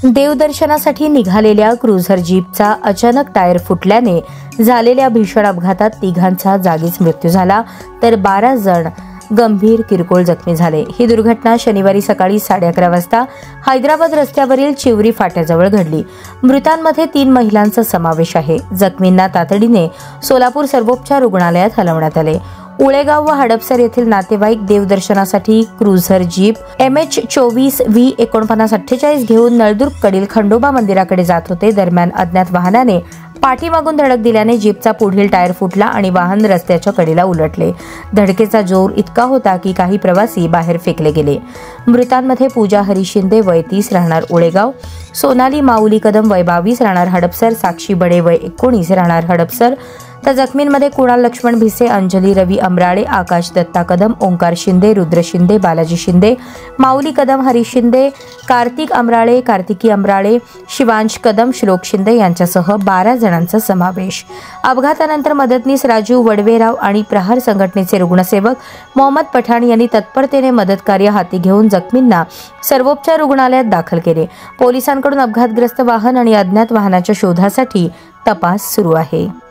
देवदर्शनासाठी निघालेल्या क्रुझर जीपचा अचानक टायर फुटल्याने झालेल्या भीषण अपघातात तिघांचा जागीच मृत्यू झाला, तर 12 जण गंभीर किरकोळ जखमी झाले। ही दुर्घटना शनिवारी सकाळी 11:30 वाजता हैदराबाद रस्त्यावरील चिवरी फाट्याजवळ घडली। मृतांमध्ये 3 महिलांचा समावेश आहे। जखमींना तातडीने सोलापूर सर्वोपचार रुग्णालयात हलवण्यात आले। उळेगाव व हडपसर येथील नातेवाईक देवदर्शनासाठी क्रुझर जीप MH24V4948 घेऊन नळदुर्गकडील खंडोबा मंदिराकडे जात होते। दरम्यान अज्ञात वाहनाने पाठीमागून धडक दिल्याने जीपचा पुढील टायर फुटला आणि वाहन रस्त्याच्या कडेला उलटले। धडकेचा जोर इतका होता की काही प्रवासी बाहेर फेकले गेले। मृतांमध्ये पूजा हरी शिंदे वय 30 राहणार उळेगाव, सोनाली माऊली कदम वय 22 राहणार हडपसर, साक्षी बडे वय 19 राहणार हडपसर, तर जखमींमध्ये कुणाल लक्ष्मण भिसे, अंजली रवी अमराळे, आकाश दत्ता कदम, ओंकार शिंदे, रुद्र शिंदे, बालाजी शिंदे, माऊली कदम, हरी शिंदे, कार्तिक अमराळे, कार्तिकी अमराळे, शिवांश कदम, श्लोक शिंदे यांच्यासह 12 जणांचा समावेश। अपघातानंतर मदतनीस राजू वडवेराव आणि प्रहार संघटनेचे रुग्णसेवक मोहम्मद पठाण यांनी तत्परतेने मदत कार्य हाती घेऊन जखमींना सर्वोपचार रुग्णालयात दाखल केले। पोलिसांकडून अपघातग्रस्त वाहन आणि अज्ञात वाहनाच्या शोधासाठी तपास सुरू आहे।